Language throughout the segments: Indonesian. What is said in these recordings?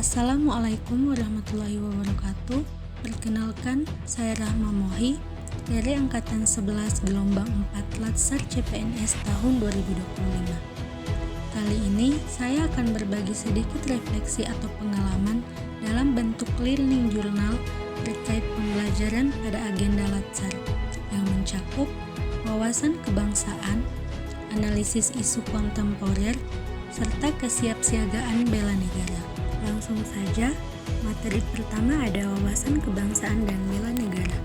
Assalamualaikum warahmatullahi wabarakatuh. Perkenalkan, saya Rahma Mohi dari Angkatan 11 Gelombang 4 Latsar CPNS tahun 2025. Kali ini saya akan berbagi sedikit refleksi atau pengalaman dalam bentuk learning journal terkait pembelajaran pada agenda Latsar yang mencakup wawasan kebangsaan, analisis isu kontemporer, serta kesiapsiagaan bela negara. Langsung saja, materi pertama ada wawasan kebangsaan dan bela negara.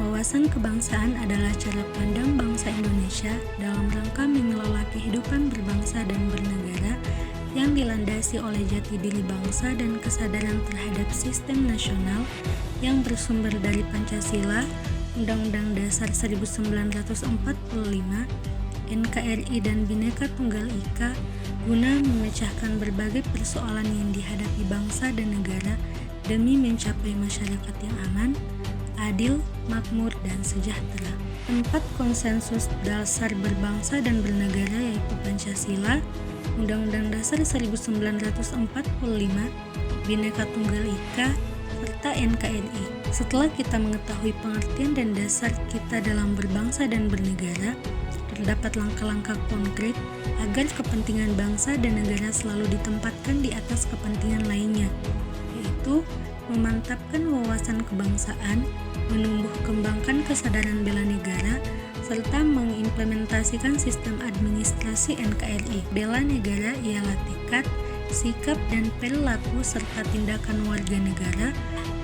Wawasan kebangsaan adalah cara pandang bangsa Indonesia dalam rangka mengelola kehidupan berbangsa dan bernegara yang dilandasi oleh jati diri bangsa dan kesadaran terhadap sistem nasional yang bersumber dari Pancasila, Undang-Undang Dasar 1945, NKRI dan Bhinneka Tunggal Ika guna memecahkan berbagai persoalan yang dihadapi bangsa dan negara demi mencapai masyarakat yang aman, adil, makmur, dan sejahtera. 4 konsensus dasar berbangsa dan bernegara yaitu Pancasila, Undang-Undang Dasar 1945, Bhinneka Tunggal Ika, serta NKRI. Setelah kita mengetahui pengertian dan dasar kita dalam berbangsa dan bernegara, terdapat langkah-langkah konkret agar kepentingan bangsa dan negara selalu ditempatkan di atas kepentingan lainnya, yaitu memantapkan wawasan kebangsaan, menumbuh kembangkan kesadaran bela negara, serta mengimplementasikan sistem administrasi NKRI. Bela negara ialah tekad, sikap, dan perilaku serta tindakan warga negara,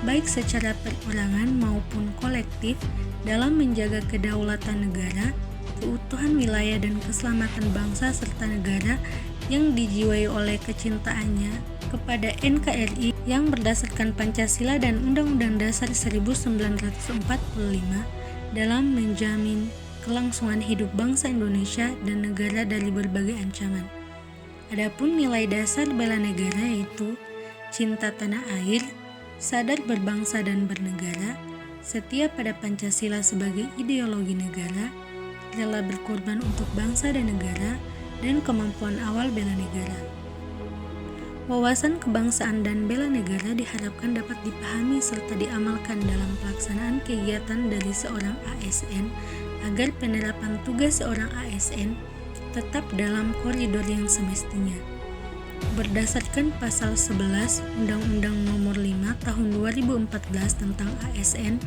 baik secara perorangan maupun kolektif, dalam menjaga kedaulatan negara, keutuhan wilayah dan keselamatan bangsa serta negara yang dijiwai oleh kecintaannya kepada NKRI yang berdasarkan Pancasila dan Undang-Undang Dasar 1945 dalam menjamin kelangsungan hidup bangsa Indonesia dan negara dari berbagai ancaman. Adapun nilai dasar bela negara yaitu cinta tanah air, sadar berbangsa dan bernegara, setia pada Pancasila sebagai ideologi negara, rela berkorban untuk bangsa dan negara, dan kemampuan awal bela negara. Wawasan kebangsaan dan bela negara diharapkan dapat dipahami serta diamalkan dalam pelaksanaan kegiatan dari seorang ASN agar penerapan tugas seorang ASN tetap dalam koridor yang semestinya. Berdasarkan pasal 11 Undang-Undang Nomor 5 Tahun 2014 tentang ASN,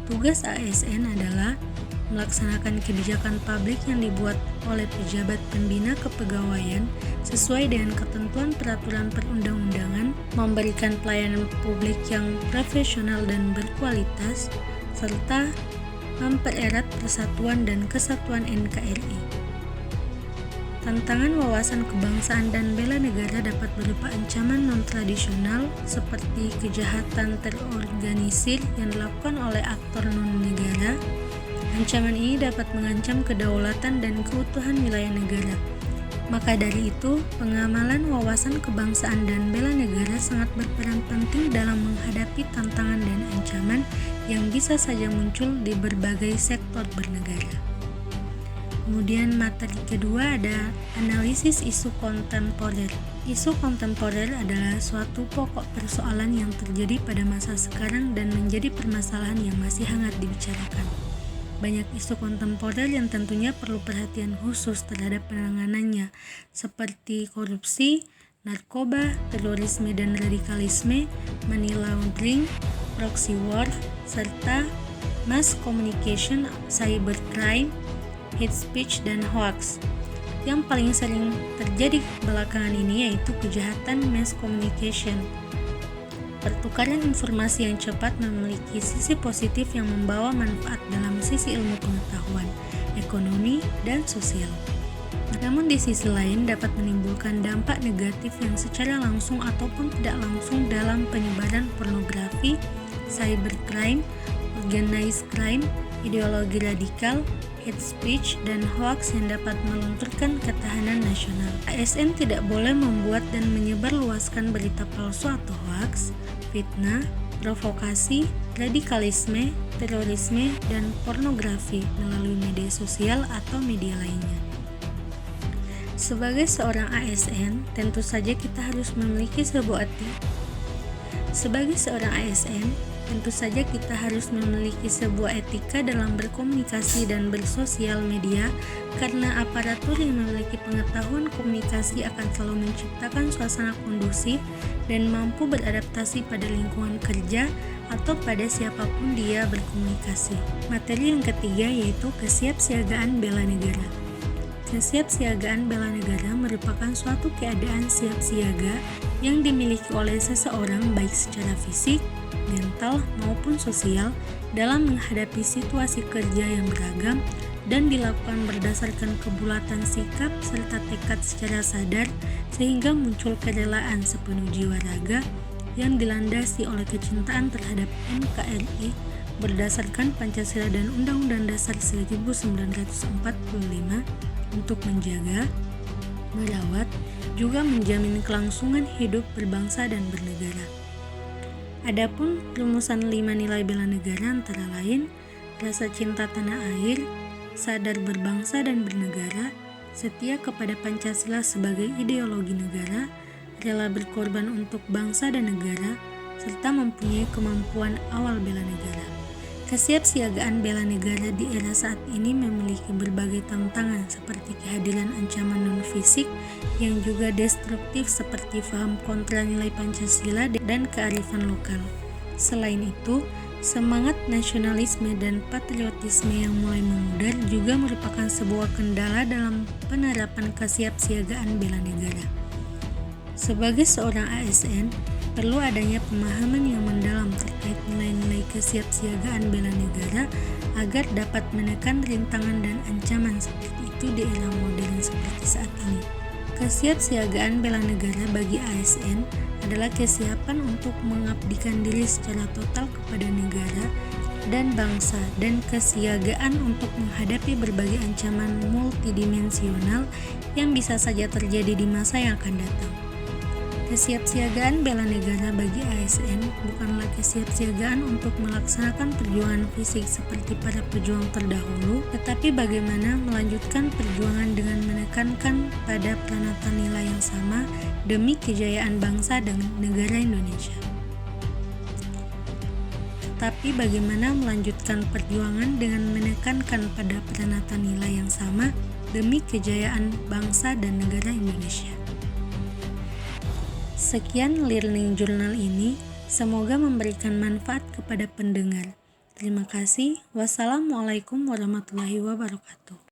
tugas ASN adalah melaksanakan kebijakan publik yang dibuat oleh pejabat pembina kepegawaian sesuai dengan ketentuan peraturan perundang-undangan, memberikan pelayanan publik yang profesional dan berkualitas, serta mempererat persatuan dan kesatuan NKRI. Tantangan wawasan kebangsaan dan bela negara dapat berupa ancaman non-tradisional seperti kejahatan terorganisir yang dilakukan oleh aktor non-negara. Ancaman ini dapat mengancam kedaulatan dan keutuhan wilayah negara. Maka dari itu, pengamalan wawasan kebangsaan dan bela negara sangat berperan penting dalam menghadapi tantangan dan ancaman yang bisa saja muncul di berbagai sektor bernegara. Kemudian materi kedua ada analisis isu kontemporer. Isu kontemporer adalah suatu pokok persoalan yang terjadi pada masa sekarang dan menjadi permasalahan yang masih hangat dibicarakan. Banyak isu kontemporer yang tentunya perlu perhatian khusus terhadap penanganannya, seperti korupsi, narkoba, terorisme dan radikalisme, money laundering, proxy war, serta mass communication, cybercrime, hate speech, dan hoax. Yang paling sering terjadi belakangan ini yaitu kejahatan mass communication. Pertukaran informasi yang cepat memiliki sisi positif yang membawa manfaat dalam sisi ilmu pengetahuan, ekonomi, dan sosial. Namun di sisi lain dapat menimbulkan dampak negatif yang secara langsung ataupun tidak langsung dalam penyebaran pornografi, cybercrime, organized crime, ideologi radikal, hate speech, dan hoax yang dapat melunturkan ketahanan nasional. ASN tidak boleh membuat dan menyebarluaskan berita palsu atau hoax, fitnah, provokasi, radikalisme, terorisme, dan pornografi melalui media sosial atau media lainnya. Sebagai seorang ASN, tentu saja kita harus memiliki sebuah Sebagai seorang ASN, tentu saja kita harus memiliki sebuah etika dalam berkomunikasi dan bersosial media, karena aparatur yang memiliki pengetahuan komunikasi akan selalu menciptakan suasana kondusif dan mampu beradaptasi pada lingkungan kerja atau pada siapapun dia berkomunikasi. Materi yang ketiga yaitu kesiapsiagaan bela negara. Kesiapsiagaan bela negara merupakan suatu keadaan siap siaga yang dimiliki oleh seseorang baik secara fisik, mental, maupun sosial dalam menghadapi situasi kerja yang beragam dan dilakukan berdasarkan kebulatan sikap serta tekad secara sadar sehingga muncul kerelaan sepenuh jiwa raga yang dilandasi oleh kecintaan terhadap NKRI berdasarkan Pancasila dan Undang-Undang Dasar 1945 untuk menjaga, merawat, juga menjamin kelangsungan hidup berbangsa dan bernegara. Adapun rumusan 5 nilai bela negara antara lain rasa cinta tanah air, sadar berbangsa dan bernegara, setia kepada Pancasila sebagai ideologi negara, rela berkorban untuk bangsa dan negara, serta mempunyai kemampuan awal bela negara. Kesiapsiagaan bela negara di era saat ini memiliki berbagai tantangan seperti kehadiran ancaman non-fisik yang juga destruktif seperti paham kontra nilai Pancasila dan kearifan lokal. Selain itu, semangat nasionalisme dan patriotisme yang mulai memudar juga merupakan sebuah kendala dalam penerapan kesiapsiagaan bela negara. Sebagai seorang ASN, perlu adanya pemahaman yang mendalam terkait nilai-nilai kesiapsiagaan bela negara agar dapat menekan rintangan dan ancaman seperti itu di era modern seperti saat ini. Kesiapsiagaan bela negara bagi ASN adalah kesiapan untuk mengabdikan diri secara total kepada negara dan bangsa dan kesiagaan untuk menghadapi berbagai ancaman multidimensional yang bisa saja terjadi di masa yang akan datang. Kesiapsiagaan bela negara bagi ASN bukanlah kesiapsiagaan untuk melaksanakan perjuangan fisik seperti para pejuang terdahulu, tetapi bagaimana melanjutkan perjuangan dengan menekankan pada peranatan nilai yang sama demi kejayaan bangsa dan negara Indonesia. Tetapi bagaimana melanjutkan perjuangan dengan menekankan pada peranatan nilai yang sama demi kejayaan bangsa dan negara Indonesia. Sekian Learning Journal ini, semoga memberikan manfaat kepada pendengar. Terima kasih. Wassalamualaikum warahmatullahi wabarakatuh.